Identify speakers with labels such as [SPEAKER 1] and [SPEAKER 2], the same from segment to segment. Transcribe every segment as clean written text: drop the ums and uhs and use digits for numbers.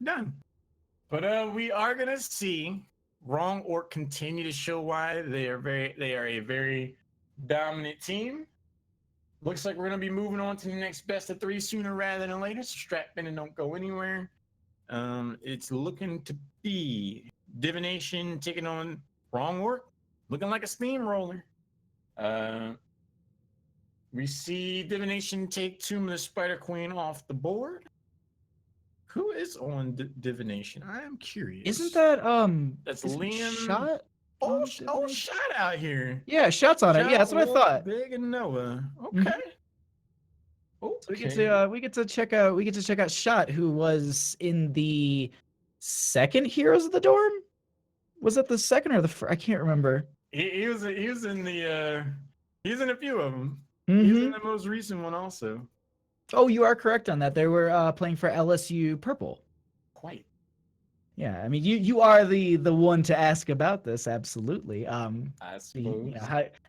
[SPEAKER 1] Done. But we are gonna see Wrong Orc continue to show why they are a very dominant team. Looks like we're gonna be moving on to the next best of three sooner rather than later. So strap in and don't go anywhere. It's looking to be Divination taking on Wrong Orc, looking like a steamroller. Uh, we see Divination take Tomb of the Spider Queen off the board. Who is on Divination? I am curious.
[SPEAKER 2] Isn't that
[SPEAKER 1] That's
[SPEAKER 2] isn't
[SPEAKER 1] Liam?
[SPEAKER 2] Shot?
[SPEAKER 1] Oh, Shot out here.
[SPEAKER 2] Yeah, Shot's on it. Yeah, that's what I thought.
[SPEAKER 1] Big and Noah. Okay.
[SPEAKER 2] Mm-hmm. So we get to check out Shot, who was in the second Heroes of the Dorm. Was it the second or the first? I can't remember.
[SPEAKER 1] He was in the he's in a few of them.
[SPEAKER 2] Mm-hmm.
[SPEAKER 1] He's in the most recent one also.
[SPEAKER 2] Oh, you are correct on that. They were playing for LSU Purple.
[SPEAKER 1] Quite.
[SPEAKER 2] Yeah, I mean, you are the one to ask about this. Absolutely.
[SPEAKER 1] I suppose.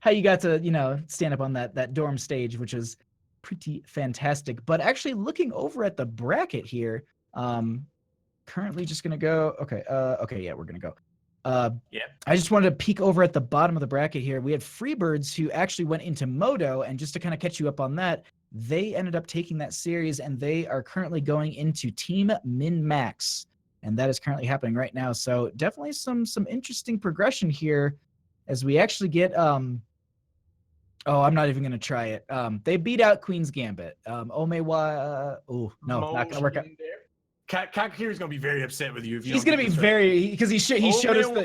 [SPEAKER 2] How you got to stand up on that dorm stage, which is pretty fantastic. But actually, looking over at the bracket here, currently just gonna go. Okay. Yeah, we're gonna go.
[SPEAKER 1] Yeah.
[SPEAKER 2] I just wanted to peek over at the bottom of the bracket here. We had Freebirds who actually went into Moto, and just to kind of catch you up on that, they ended up taking that series, and they are currently going into Team Min Max, and that is currently happening right now. So definitely some interesting progression here, as we actually get. Oh, I'm not even gonna try it. They beat out Queen's Gambit. Omewa. Oh no, not gonna work out.
[SPEAKER 1] Kakakiri is gonna be very upset with you if you.
[SPEAKER 2] He's gonna be very because he showed us the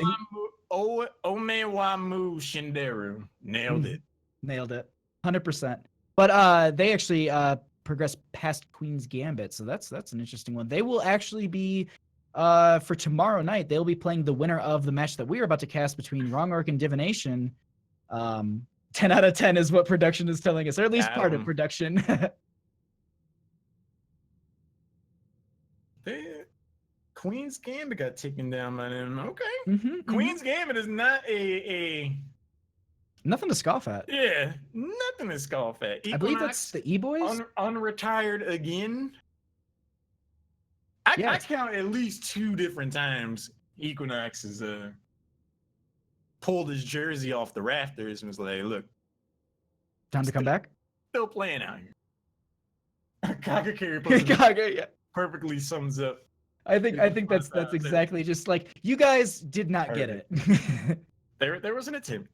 [SPEAKER 1] Omewamu Shinderu nailed it.
[SPEAKER 2] Nailed it, 100%. But they actually progressed past Queen's Gambit, so that's an interesting one. They will actually be for tomorrow night. They'll be playing the winner of the match that we are about to cast between Wrong Orc and Divination. 10 out of 10 is what production is telling us, or at least part of production.
[SPEAKER 1] Queen's Gambit got taken down by them. Okay.
[SPEAKER 2] Queen's
[SPEAKER 1] Gambit is not a
[SPEAKER 2] nothing to scoff at.
[SPEAKER 1] Yeah, nothing to scoff at.
[SPEAKER 2] I believe that's the E-Boys.
[SPEAKER 1] Unretired again. I count at least 2 different times Equinox has pulled his jersey off the rafters and was like, look,
[SPEAKER 2] time to come back.
[SPEAKER 1] Still playing out here. Kakakiri perfectly sums up.
[SPEAKER 2] I think that's exactly just like you guys did not get it.
[SPEAKER 1] There was an attempt.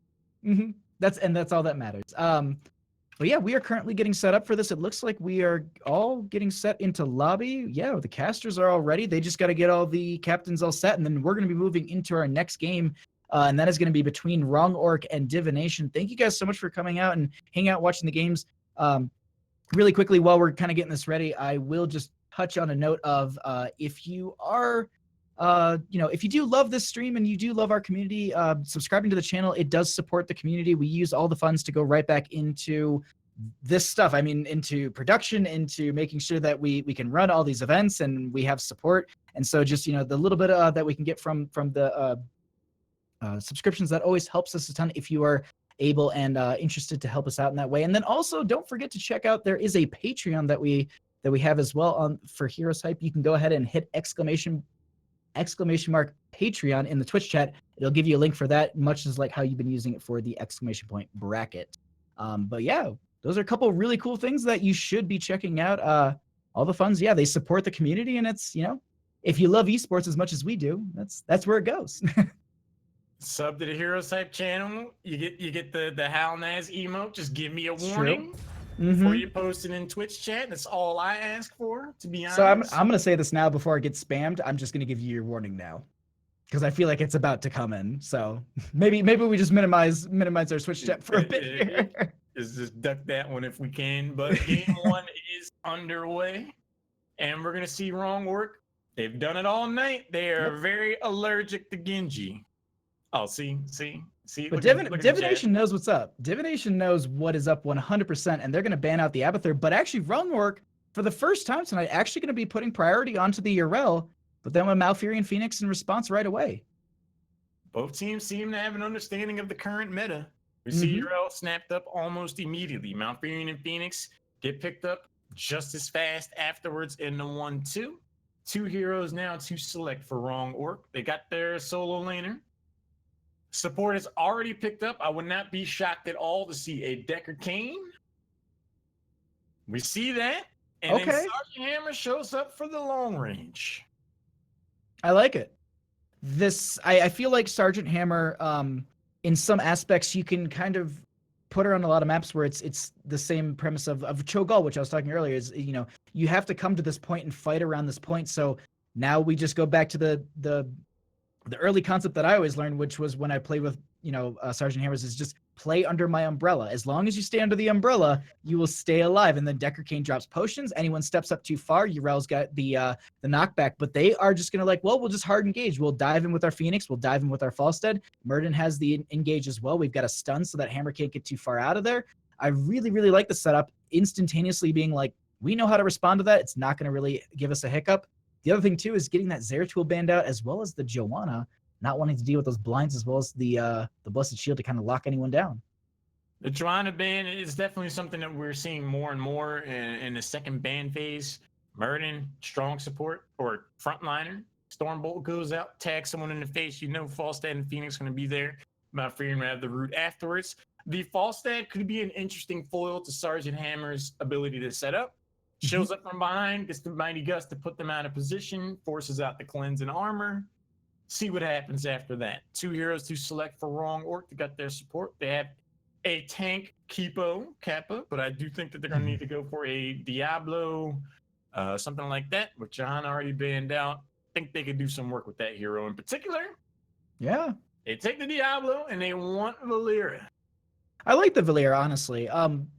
[SPEAKER 2] That's all that matters. But yeah, we are currently getting set up for this. It looks like we are all getting set into lobby. Yeah, the casters are all ready. They just got to get all the captains all set, and then we're going to be moving into our next game, and that is going to be between Wrong Orc and Divination. Thank you guys so much for coming out and hanging out watching the games. Really quickly, while we're kind of getting this ready, I will just touch on a note of if you are if you do love this stream and you do love our community, subscribing to the channel, it does support the community. We use all the funds to go right back into this stuff. I mean, into production, into making sure that we can run all these events and we have support. And so just, the little bit that we can get from the subscriptions, that always helps us a ton if you are able and interested to help us out in that way. And then also don't forget to check out, there is a Patreon that we have as well for HeroesHype. You can go ahead and hit exclamation mark Patreon in the Twitch chat. It'll give you a link for that, much as like how you've been using it for the exclamation point bracket. But yeah, those are a couple really cool things that you should be checking out. All the funds, yeah, they support the community, and it's, if you love esports as much as we do, that's where it goes.
[SPEAKER 1] Sub to the HeroesHype channel. You get the Hal Naz emote. Just give me a warning. Before you post it in Twitch chat. That's all I ask for, to be honest.
[SPEAKER 2] So I'm going to say this now before I get spammed. I'm just going to give you your warning now, because I feel like it's about to come in. So maybe we just minimize our Twitch chat for a bit here.
[SPEAKER 1] Just duck that one if we can. But game 1 is underway, and we're going to see Wrong Orc. They've done it all night. They are very allergic to Genji. Oh, see.
[SPEAKER 2] But Divination knows what's up. Divination knows what is up 100%, and they're going to ban out the Abathur. But actually, Wrong Orc, for the first time tonight, actually going to be putting priority onto the Urel, but then with Malfurion Phoenix in response right away.
[SPEAKER 1] Both teams seem to have an understanding of the current meta. We see Urel snapped up almost immediately. Malfurion and Phoenix get picked up just as fast afterwards in the 1-2. 2 heroes now to select for Wrong Orc. They got their solo laner. Support is already picked up. I would not be shocked at all to see a Decker Kane. We see that. And then
[SPEAKER 2] Okay.
[SPEAKER 1] Sergeant Hammer shows up for the long range.
[SPEAKER 2] I like it. I feel like Sergeant Hammer, in some aspects, you can kind of put her on a lot of maps where it's the same premise of Cho'Gall, which I was talking earlier, is, you know, you have to come to this point and fight around this point. So now we just go back to the early concept that I always learned, which was when I played with, you know, Sergeant Hammers, is just play under my umbrella. As long as you stay under the umbrella, you will stay alive. And then Decker Kane drops potions. Anyone steps up too far, Urel's got the knockback. But they are just going to like, well, we'll just hard engage. We'll dive in with our Phoenix. We'll dive in with our Falstead. Murden has the engage as well. We've got a stun so that Hammer can't get too far out of there. I really, really like the setup. Instantaneously being like, we know how to respond to that. It's not going to really give us a hiccup. The other thing, too, is getting that Zeratul band out, as well as the Joanna, not wanting to deal with those blinds, as well as the Blessed Shield to kind of lock anyone down.
[SPEAKER 1] The Joanna ban is definitely something that we're seeing more and more in the second ban phase. Murden, strong support, or frontliner. Stormbolt goes out, tags someone in the face. You know Falstad and Phoenix are going to be there. About fearing to have the root afterwards. The Falstad could be an interesting foil to Sergeant Hammer's ability to set up. Shows up from behind, gets the Mighty Gust to put them out of position, forces out the cleanse and armor. See what happens after that. 2 heroes to select for Wrong Orc to get their support. They have a tank Kappa, but I do think that they're going to need to go for a Diablo, something like that, with John already banned out. I think they could do some work with that hero in particular.
[SPEAKER 2] Yeah.
[SPEAKER 1] They take the Diablo and they want Valeera.
[SPEAKER 2] I like the Valeera, honestly.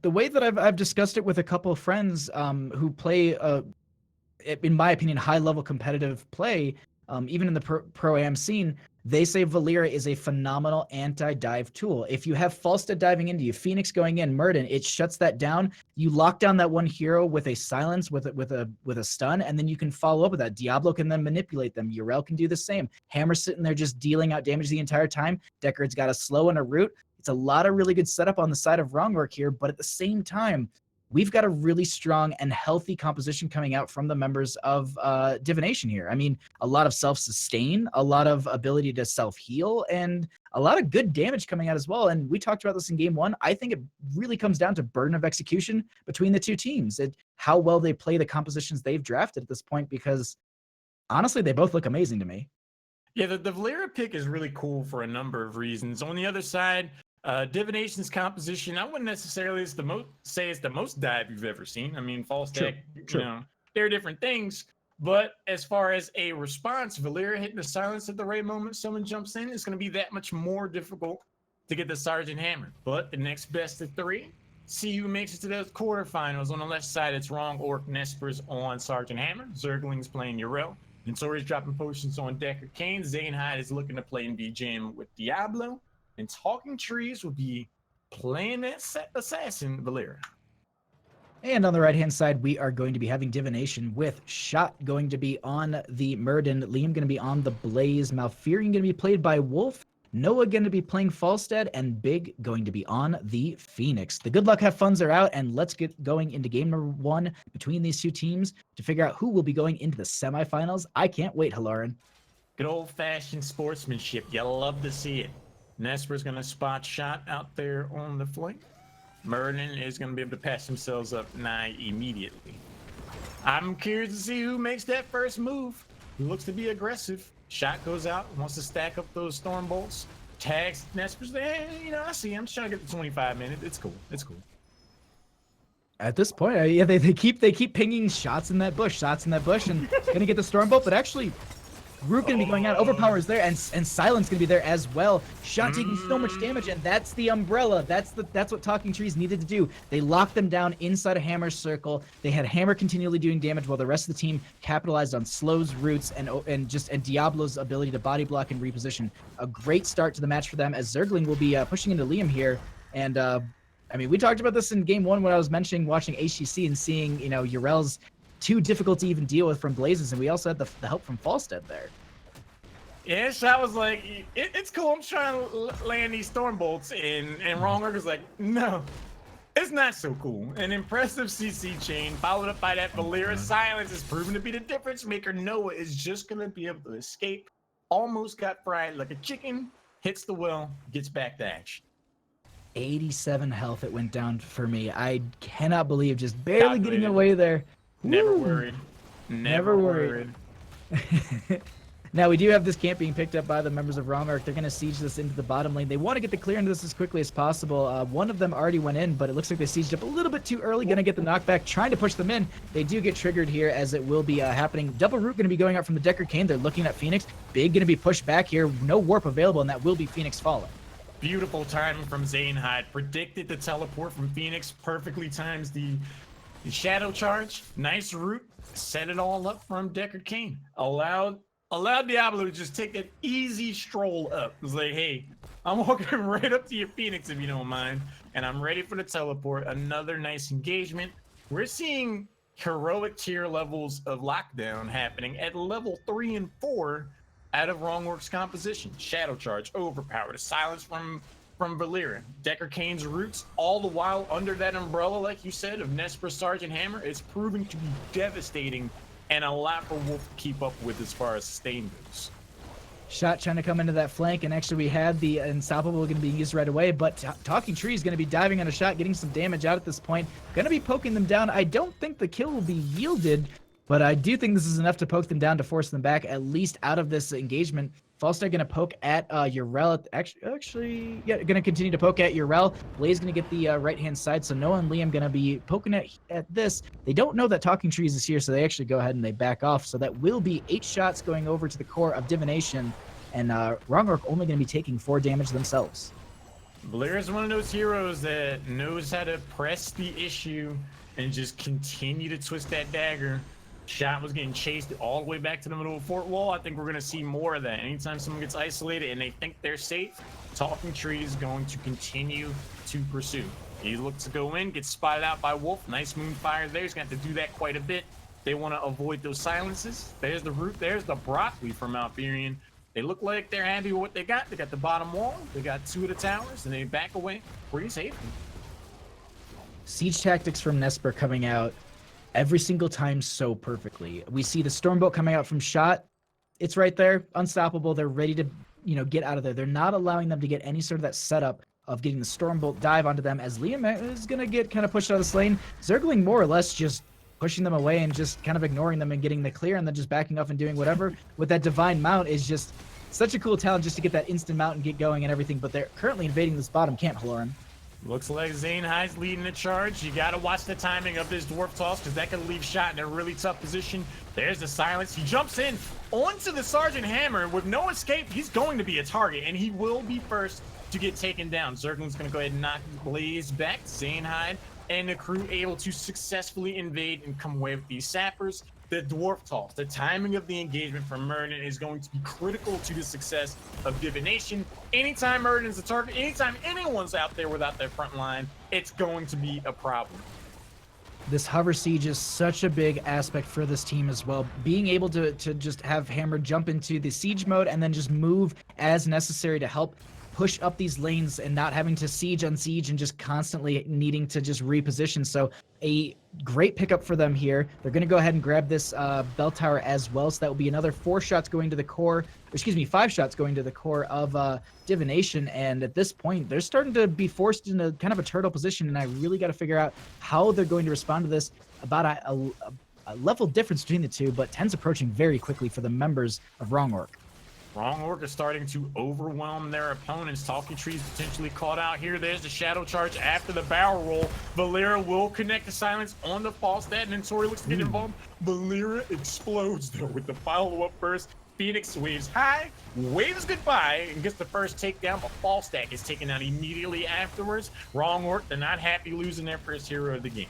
[SPEAKER 2] The way that I've discussed it with a couple of friends who play, in my opinion, high-level competitive play, even in the pro-am scene, they say Valeera is a phenomenal anti-dive tool. If you have Falstad diving into you, Phoenix going in, Murden, it shuts that down. You lock down that one hero with a silence, with a stun, and then you can follow up with that. Diablo can then manipulate them. Urel can do the same. Hammer's sitting there just dealing out damage the entire time. Deckard's got a slow and a root. It's a lot of really good setup on the side of Wrong Orc here, but at the same time, we've got a really strong and healthy composition coming out from the members of Divination here. I mean, a lot of self-sustain, a lot of ability to self-heal, and a lot of good damage coming out as well. And we talked about this in game 1. I think it really comes down to burden of execution between the two teams and how well they play the compositions they've drafted at this point, because honestly, they both look amazing to me.
[SPEAKER 1] Yeah, the Valeera pick is really cool for a number of reasons. On the other side, Divination's composition, I wouldn't necessarily say it's the most dive you've ever seen. I mean, false tech, you know, they're different things. But as far as a response, Valeera hitting the silence at the right moment, someone jumps in, it's going to be that much more difficult to get the Sergeant Hammer. But the next best of 3, see who makes it to those quarterfinals. On the left side, it's Wrong Orc, Nespers on Sergeant Hammer. Zergling's playing Urel. And Tori's dropping potions on Decker Kane. Zanehyde is looking to play in BJM with Diablo. And Talking Trees will be playing that assassin, Valeera.
[SPEAKER 2] And on the right-hand side, we are going to be having Divination with Shot going to be on the Murden, Liam going to be on the Blaze, Malfurion going to be played by Wolf, Noah going to be playing Falstad, and Big going to be on the Phoenix. The good luck, have funs are out, and let's get going into game number 1 between these two teams to figure out who will be going into the semifinals. I can't wait, Halorin.
[SPEAKER 1] Good old-fashioned sportsmanship. You love to see it. Nesper's going to spot Shot out there on the flank. Murden is going to be able to patch themselves up nigh immediately. I'm curious to see who makes that first move. Who looks to be aggressive. Shot goes out, wants to stack up those storm bolts. Tags Nesper's there. You know, I see him. I'm just trying to get the 25 minutes. It's cool. It's cool.
[SPEAKER 2] At this point, yeah, they keep pinging shots in that bush, and gonna get the stormbolt, but actually, Root gonna be going out. Overpower is there, and Silence gonna be there as well. Shot taking so much damage, and that's the umbrella. That's what Talking Trees needed to do. They locked them down inside a Hammer's circle. They had Hammer continually doing damage while the rest of the team capitalized on Slow's roots and Diablo's ability to body block and reposition. A great start to the match for them, as Zergling will be pushing into Liam here. And I mean, we talked about this in game 1 when I was mentioning watching HGC and seeing, you know, Urel's too difficult to even deal with from Blazes, and we also had the help from Falstad there.
[SPEAKER 1] Yeah, Shot was like, it's cool. I'm trying to land these storm bolts, and Wrong Orc was like, no, It's not so cool. An impressive CC chain followed up by that Valera silence is proven to be the difference maker. Noah is just going to be able to escape. Almost got fried like a chicken. Hits the well, gets back to action.
[SPEAKER 2] 87 health it went down for me. I cannot believe just barely getting away there.
[SPEAKER 1] Never
[SPEAKER 2] Woo!
[SPEAKER 1] worried.
[SPEAKER 2] Never worried. Now, we do have this camp being picked up by the members of Wrong Arc. They're going to siege this into the bottom lane. They want to get the clear into this as quickly as possible. One of them already went in, but it looks like they sieged up a little bit too early. Going to get the knockback, trying to push them in. They do get triggered here as it will be happening. Double root going to be going out from the Decker Cane. They're looking at Phoenix. Big going to be pushed back here. No warp available, and that will be Phoenix falling.
[SPEAKER 1] Beautiful timing from Zaynhide. Predicted the teleport from Phoenix. Perfectly times the shadow charge. Nice root. Set it all up from Decker Cane. Allowed Diablo to just take that easy stroll up. It's like, hey, I'm walking right up to your Phoenix if you don't mind. And I'm ready for the teleport. Another nice engagement. We're seeing heroic tier levels of lockdown happening at level 3 and 4 out of Wrongworks composition. Shadow charge, overpowered, silence from Valera. Decker Cane's roots, all the while under that umbrella, like you said, of Nespra Sergeant Hammer. It's proving to be devastating and a lot for Wolf to keep up with as far as sustain goes.
[SPEAKER 2] Shot trying to come into that flank, and actually we had the Unstoppable going to be used right away, but Talking Tree is going to be diving on a shot, getting some damage out at this point. Going to be poking them down. I don't think the kill will be yielded, but I do think this is enough to poke them down to force them back, at least out of this engagement. Falstaff going to poke at Urel. Actually, yeah, going to continue to poke at Urel. Blaze going to get the right-hand side, so Noah and Liam going to be poking at this. They don't know that Talking Trees is here, so they actually go ahead and they back off. So that will be 8 shots going over to the core of Divination, and Wrongwork only going to be taking 4 damage themselves.
[SPEAKER 1] Blair is one of those heroes that knows how to press the issue and just continue to twist that dagger. Shot was getting chased all the way back to the middle of Fort Wall. I think we're going to see more of that. Anytime someone gets isolated and they think they're safe, Talking Tree is going to continue to pursue. He looks to go in, gets spotted out by Wolf. Nice moonfire there. He's going to have to do that quite a bit. They want to avoid those silences. There's the root. There's the broccoli from Malfurion. They look like they're happy with what they got. They got the bottom wall. They got 2 of the towers, and they back away pretty safely.
[SPEAKER 2] Siege tactics from Nesper coming out every single time so perfectly. We see the Stormbolt coming out from Shot. It's right there, unstoppable. They're ready to, get out of there. They're not allowing them to get any sort of that setup of getting the Stormbolt dive onto them, as Liam is going to get kind of pushed out of this lane. Zergling more or less just pushing them away and just kind of ignoring them and getting the clear and then just backing off and doing whatever. With that Divine Mount is just such a cool talent just to get that instant mount and get going and everything, but they're currently invading this bottom camp, Halorin.
[SPEAKER 1] Looks like Zaynhide's leading the charge. You got to watch the timing of this Dwarf Toss because that could leave Shot in a really tough position. There's the silence. He jumps in onto the Sergeant Hammer with no escape. He's going to be a target, and he will be first to get taken down. Zergling's going to go ahead and knock Blaze back. Zaynhide and the crew able to successfully invade and come away with these sappers. The Dwarf Toss, the timing of the engagement from Murden is going to be critical to the success of Divination. Anytime Murden's a target, anytime anyone's out there without their front line, it's going to be a problem.
[SPEAKER 2] This hover siege is such a big aspect for this team as well. Being able to just have Hammer jump into the siege mode and then just move as necessary to help push up these lanes and not having to siege on siege and just constantly needing to just reposition. So a great pickup for them here. They're going to go ahead and grab this bell tower as well. So that will be another 4 shots going to the core, 5 shots going to the core of Divination. And at this point, they're starting to be forced into kind of a turtle position. And I really got to figure out how they're going to respond to this. About a level difference between the two, but 10's approaching very quickly for the members of Wrongwork.
[SPEAKER 1] Wrongwork is starting to overwhelm their opponents. Talking Trees potentially caught out here. There's the shadow charge after the barrel roll. Valera will connect the silence on the Falstad, and then Tori looks to get involved. Valera explodes though with the follow-up burst. Phoenix waves high, waves goodbye, and gets the first takedown, but Falstad is taken out immediately afterwards. Wrongwork, they're not happy losing their first hero of the game.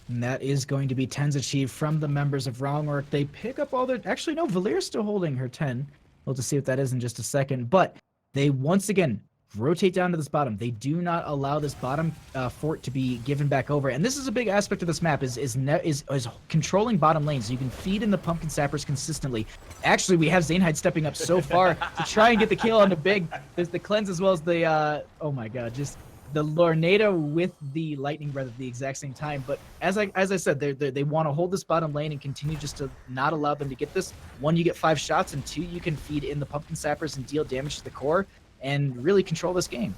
[SPEAKER 2] And that is going to be 10s achieved from the members of Wrongwork. They pick up all their... Actually, no, Valera's still holding her 10. We'll have to see what that is in just a second. But they, once again, rotate down to this bottom. They do not allow this bottom fort to be given back over. And this is a big aspect of this map, is controlling bottom lanes. So you can feed in the pumpkin sappers consistently. Actually, we have Zaynhide stepping up so far to try and get the kill on the big... There's the cleanse as well as the... oh my god, just... the Lornado with the Lightning Breath at the exact same time. But as I said, they want to hold this bottom lane and continue just to not allow them to get this. One, you get 5 shots, and 2, you can feed in the Pumpkin Sappers and deal damage to the core and really control this game.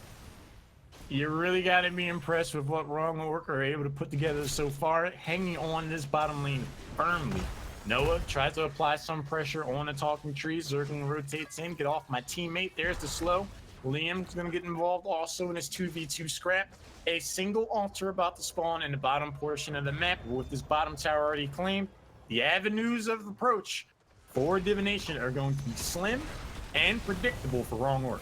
[SPEAKER 1] You really got to be impressed with what Wrong Orc are able to put together so far, hanging on this bottom lane firmly. Noah tries to apply some pressure on the Talking Trees. Zergling rotates in, get off my teammate. There's the slow. Liam's going to get involved also in his 2v2 scrap. A single altar about to spawn in the bottom portion of the map. With this bottom tower already claimed, the avenues of approach for Divination are going to be slim and predictable for Wrong Orc.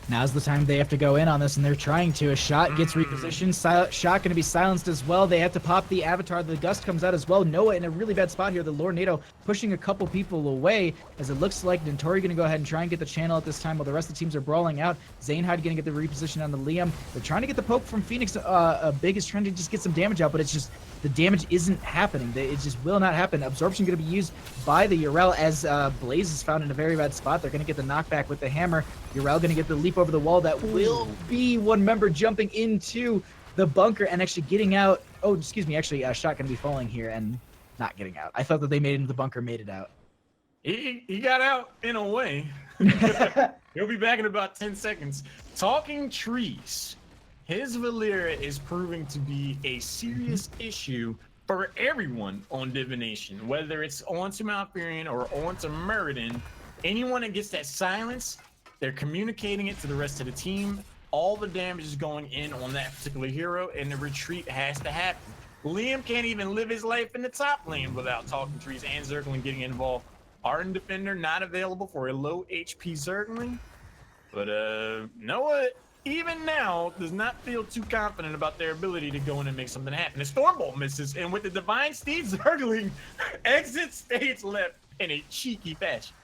[SPEAKER 2] Now's the time they have to go in on this, and they're trying to. A shot gets repositioned. Shot going to be silenced as well. They have to pop the avatar. The gust comes out as well. Noah in a really bad spot here. The Lornado pushing a couple people away, as it looks like Dentori going to go ahead and try and get the channel at this time while the rest of the teams are brawling out. Zanehyde going to get the reposition on the Liam. They're trying to get the poke from Phoenix. Big is trying to just get some damage out, but it's just the damage isn't happening. It just will not happen. Absorption going to be used by the Yrel as Blaze is found in a very bad spot. They're going to get the knockback with the hammer. Yrel going to get the leap over the wall. That will be one member jumping into the bunker and actually getting out. Oh, excuse me. Actually, shot going to be falling here and not getting out. I thought that they made it into the bunker, made it out.
[SPEAKER 1] He got out in a way. He'll be back in about 10 seconds. Talking Trees. His Valera is proving to be a serious issue for everyone on Divination, whether it's onto Malfurion or onto Muradin. Anyone that gets that silence, they're communicating it to the rest of the team. All the damage is going in on that particular hero, and the retreat has to happen. Liam can't even live his life in the top lane without Talking Trees and Zergling getting involved. Arden Defender not available for a low HP Zergling. But Noah, even now, does not feel too confident about their ability to go in and make something happen. The Stormbolt misses, and with the Divine Steed, Zergling exits stage left in a cheeky fashion.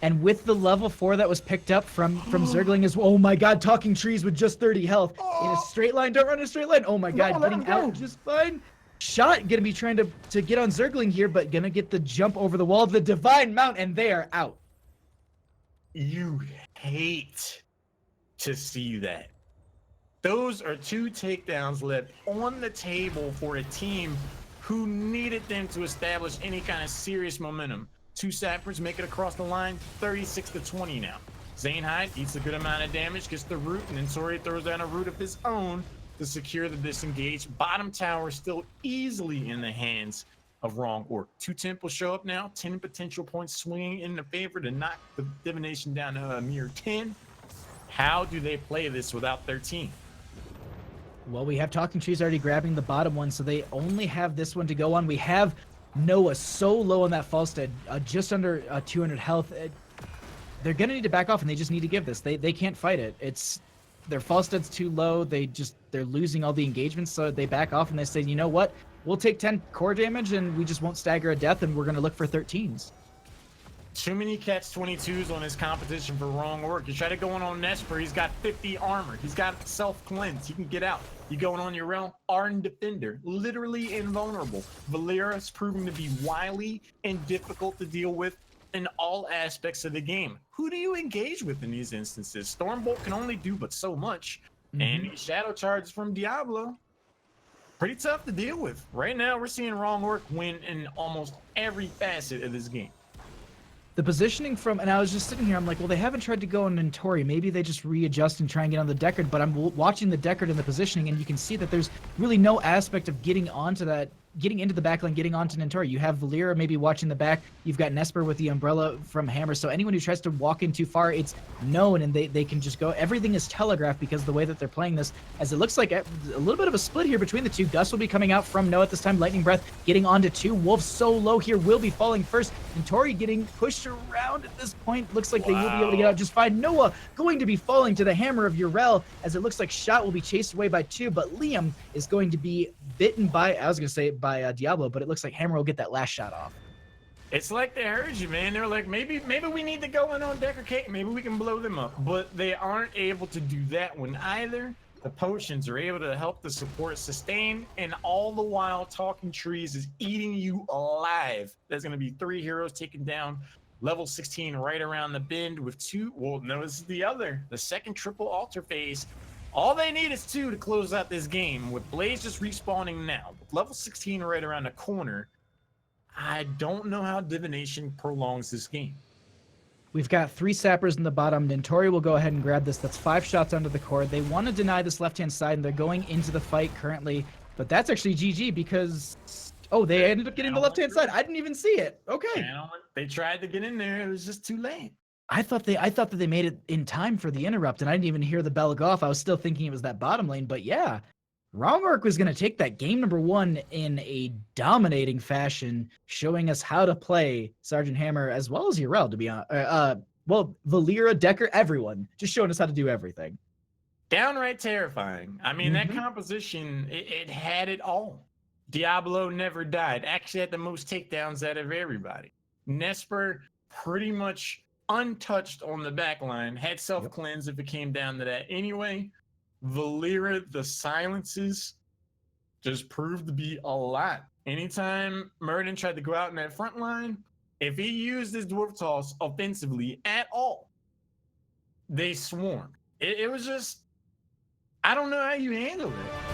[SPEAKER 2] And with the level 4 that was picked up from Zergling as well. Oh my god, Talking Trees with just 30 health. In a straight line, don't run a straight line. Oh my god, getting out just fine. Shot gonna be trying to get on Zergling here, but gonna get the jump over the wall. The Divine Mount, and they are out.
[SPEAKER 1] You hate to see that. Those are 2 takedowns left on the table for a team who needed them to establish any kind of serious momentum. 2 sappers make it across the line, 36-20 now. Zanehyde eats a good amount of damage, gets the root, and then Tori throws down a root of his own to secure the disengage. Bottom tower still easily in the hands of Wrong Orc. 2 temples show up now, 10 potential points swinging in the favor to knock the Divination down to a mere 10. How do they play this without 13?
[SPEAKER 2] Well, we have Talking Trees already grabbing the bottom one, so they only have this one to go on. We have Noah so low on that Falstead, just under 200 health. They're going to need to back off, and they just need to give this. They can't fight it. Their Falstead's too low. They're losing all the engagements, so they back off, and they say, you know what? We'll take 10 core damage, and we just won't stagger a death, and we're going to look for 13s.
[SPEAKER 1] Too many catch-22s on his competition for Wrong Orc. You try to go on Nesper, he's got 50 armor. He's got self-cleanse. He can get out. You going on your realm, Arden Defender, literally invulnerable. Valera's proving to be wily and difficult to deal with in all aspects of the game. Who do you engage with in these instances? Stormbolt can only do but so much. And Shadow Charges from Diablo, pretty tough to deal with. Right now, we're seeing Wrong Orc win in almost every facet of this game.
[SPEAKER 2] The positioning from, and I was just sitting here, I'm like, well, they haven't tried to go on Nentori. Maybe they just readjust and try and get on the Deckard, but I'm watching the Deckard and the positioning, and you can see that there's really no aspect of getting onto that, getting into the backline, getting onto Nentori. You have Valera maybe watching the back. You've got Nesper with the umbrella from Hammer. So anyone who tries to walk in too far, it's known, and they can just go. Everything is telegraphed because of the way that they're playing this, as it looks like a little bit of a split here between the two. Gus will be coming out from Noah at this time. Lightning Breath getting onto 2. Wolf so low here, will be falling first. And Tori getting pushed around at this point. Looks like they will be able to get out just fine. Noah going to be falling to the hammer of Yrel, as it looks like Shot will be chased away by 2, but Liam is going to be bitten by, I was going to say by Diablo, but it looks like Hammer will get that last shot off.
[SPEAKER 1] It's like they heard you, man. They're like, maybe we need to go in on Deckard Kate. Maybe we can blow them up. But they aren't able to do that one either. The potions are able to help the support sustain, and all the while Talking Trees is eating you alive. There's going to be 3 heroes taken down. Level 16 right around the bend with 2. Well, no, this is the second triple altar phase All they need is 2 to close out this game. With Blaze just respawning now, with level 16 right around the corner, I don't know how Divination prolongs this game.
[SPEAKER 2] We've got 3 sappers in the bottom. Nintori will go ahead and grab this. That's 5 shots under the core. They want to deny this left-hand side, and they're going into the fight currently. But that's actually GG because... Oh, they ended up getting the left-hand side. I didn't even see it. Okay.
[SPEAKER 1] They tried to get in there. It was just too late.
[SPEAKER 2] I thought that they made it in time for the interrupt, and I didn't even hear the bell go off. I was still thinking it was that bottom lane. But yeah, Ramark was going to take that game number 1 in a dominating fashion, showing us how to play Sergeant Hammer as well as Urel, to be honest. Well, Valera, Decker, everyone. Just showing us how to do everything.
[SPEAKER 1] Downright terrifying. I mean, that composition, it had it all. Diablo never died. Actually had the most takedowns out of everybody. Nesper pretty much untouched on the back line. Had self-cleanse if it came down to that. Anyway, Valera, the silences just proved to be a lot. Anytime Murden tried to go out in that front line, if he used his Dwarf Toss offensively at all, they swarmed. It was just, I don't know how you handle it.